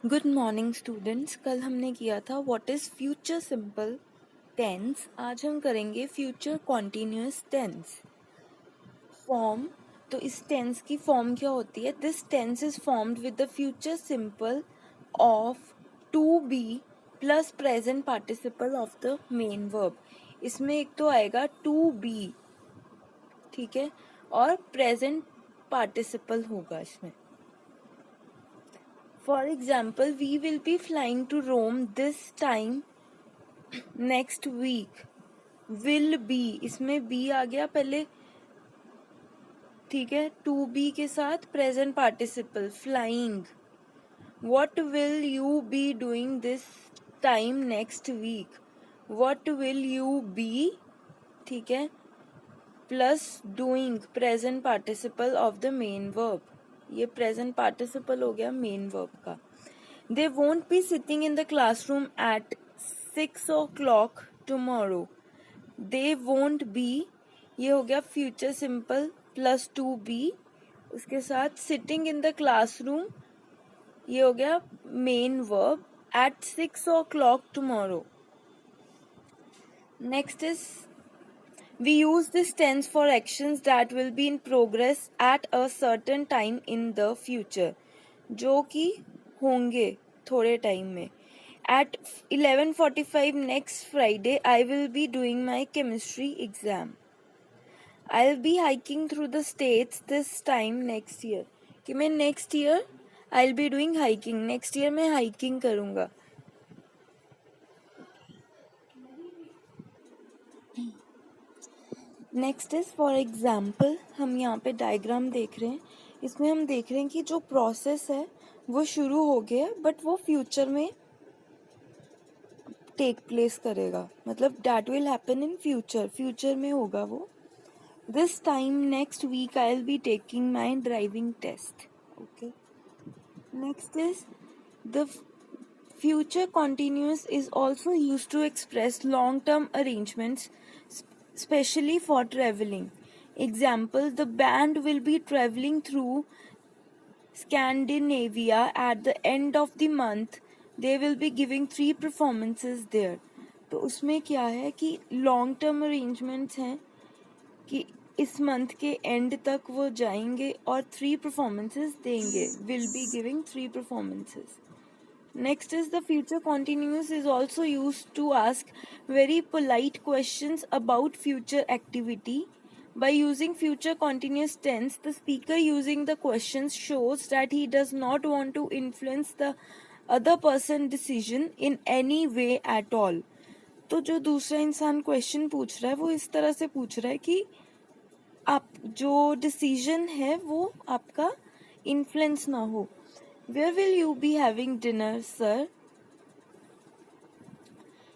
Good morning students. कल हमने किया था what is future simple tense. आज हम करेंगे फ्यूचर कॉन्टिन्यूअस टेंस। फॉर्म, तो इस टेंस की फॉर्म क्या होती है? This tense is formed with the future simple of to be plus present participle of the main verb. इसमें एक तो आएगा टू बी, ठीक है, और प्रेजेंट पार्टिसिपल होगा इसमें। For example, we will be flying to Rome this time next week. Will be, इसमें be आ गया पहले, ठीक है, to be के साथ present participle flying. What will you be doing this time next week? What will you be, ठीक है, plus doing present participle of the main verb. ये present participle हो गया main verb का. They won't be sitting in the classroom at 6 o'clock tomorrow. They won't be, ये हो गया future simple plus to be, उसके साथ sitting in the classroom, ये हो गया main verb at 6 o'clock tomorrow. Next is, we use this tense for actions that will be in progress at a certain time in the future, जो कि होंगे थोड़े time में. At 11:45 next Friday, I will be doing my chemistry exam. I'll be hiking through the states this time next year. कि मैं next year I'll be doing hiking. Next year मैं hiking करूँगा. Next is for example, हम यहाँ पे diagram देख रहे हैं. इसमें हम देख रहे हैं कि जो प्रोसेस है वो शुरू हो गया, बट वो फ्यूचर में टेक प्लेस करेगा, मतलब that will happen in future, future में होगा वो. This time next week I will be taking my driving test. Okay. Next is the future continuous is also used to express long-term arrangements, especially for traveling. Example, the band will be traveling through Scandinavia at the end of the month. They will be giving 3 performances there. तो उसमें क्या है कि long term arrangements हैं कि इस month के and तक वो जाएंगे और 3 परफॉर्मेंसेस देंगे. Will be giving 3 performances. Next is the future continuous is also used to ask very polite questions about future activity. By using future continuous tense, the speaker using the questions shows that he does not want to influence the other person's decision in any way at all. तो जो दूसरा इंसान question पूछ रहा है वो इस तरह से पूछ रहा है कि आप जो डिसीजन है वो आपका इन्फ्लुएंस ना हो. Where will you be having dinner, sir?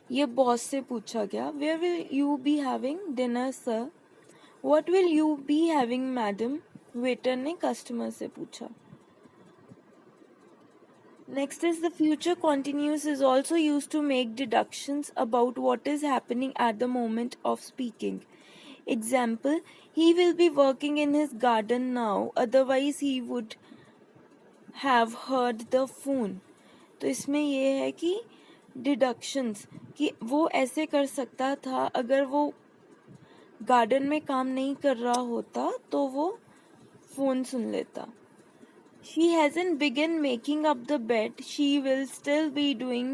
ये बॉस से पूछा गया. Where will you be having dinner, sir? What will you be having, madam? Waiter ने कस्टमर से पूछा. Next is the future continuous is also used to make deductions about what is happening at the moment of speaking. Example, he will be working in his garden now, otherwise he would have heard the phone. तो इसमें ये है कि deductions कि वो ऐसे कर सकता था अगर वो गार्डन में काम नहीं कर रहा होता तो वो फोन सुन लेता. She hasn't begun making up the bed. She will still be doing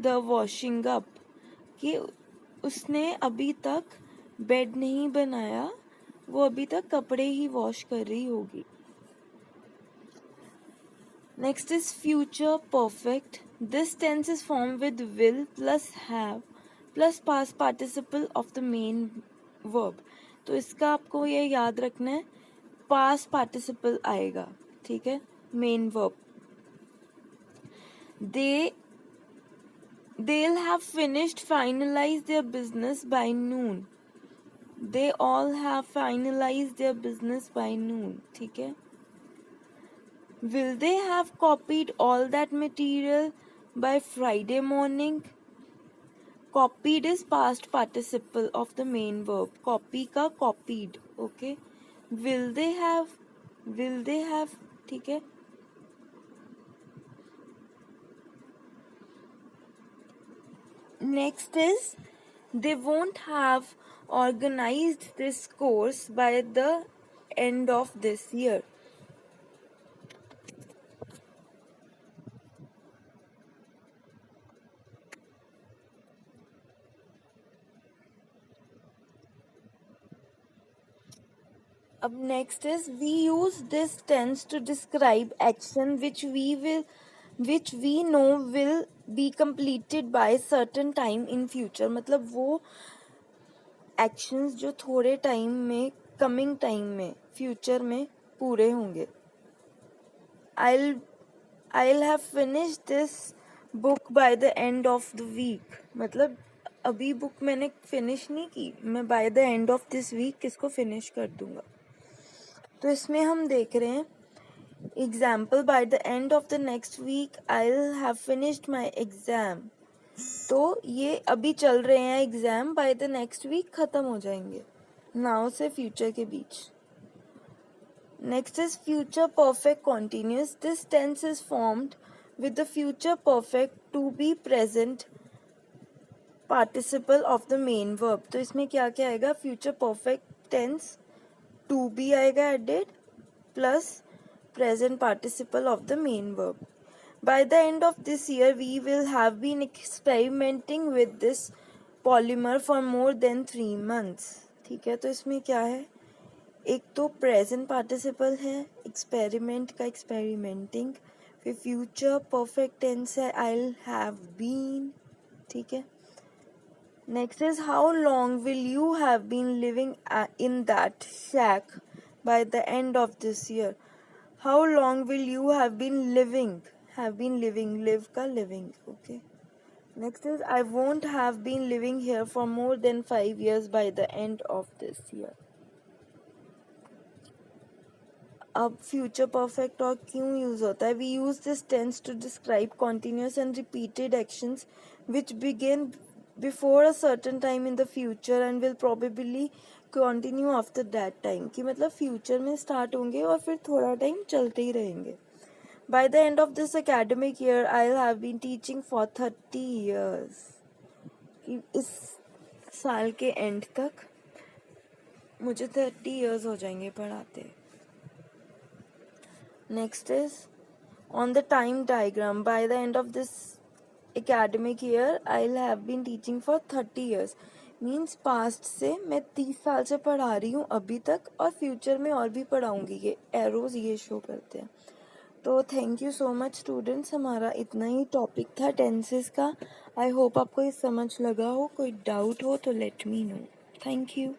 the washing up. कि उसने अभी तक बेड नहीं बनाया, वो अभी तक कपड़े ही वॉश कर रही होगी. Next is future perfect. This tense is formed with will plus have plus past participle of the main verb. तो इसका आपको ये याद रखना है, past participle आएगा, ठीक है, main verb. They'll have finished finalized their business by noon. They all have finalized their business by noon, ठीक है. Will they have copied all that material by Friday morning? Copied is past participle of the main verb. Copy का copied, okay. Will they have, ठीक है. Next is they won't have organized this course by the end of this year. अब next is we use this tense to describe action which we know will be completed by certain time in future. मतलब वो actions जो थोड़े time में coming time में future में पूरे होंगे. I'll have finished this book by the end of the week. मतलब अभी book मैंने finish नहीं की, मैं by the end of this week इसको finish कर दूंगा. तो इसमें हम देख रहे हैं example by the end of the next week I will have finished my exam. तो ये अभी चल रहे हैं exam, by the next week खत्म हो जाएंगे. नाउ से फ्यूचर के बीच. Next is future perfect continuous. This tense is formed with the future perfect to be present participle of the main verb. तो इसमें क्या क्या आएगा? Future perfect tense to be आएगा added plus present participle of the main verb. By the end of this year, we will have been experimenting with this polymer for more than 3 months. ठीक है, तो इसमें क्या है? एक तो present participle है, experiment का experimenting, फिर future perfect tense है I'll have been. ठीक है. Next is how long will you have been living in that shack by the end of this year? How long will you have been living? Have been living, live का living. Okay. Next is I won't have been living here for more than 5 years by the end of this year. अब future perfect और क्यों use होता है? We use this tense to describe continuous and repeated actions which begin before a certain time in the future and will probably continue after that time. कि मतलब future में start होंगे और फिर थोड़ा टाइम चलते ही रहेंगे. By the end of this academic year I will have been teaching for 30 years. कि इस साल के एंड तक मुझे 30 years हो जाएंगे पढ़ाते. Next is on the time diagram. By the end of this academic year I will have been teaching for 30 years. Means past से मैं 30 साल से पढ़ा रही हूँ अभी तक और फ्यूचर में और भी पढ़ाऊँगी. ये एरोज ये शो करते हैं. तो thank you so much students. हमारा इतना ही टॉपिक था टेंसेस का. आई होप आपको ये समझ लगा हो. कोई डाउट हो तो let me know. Thank you.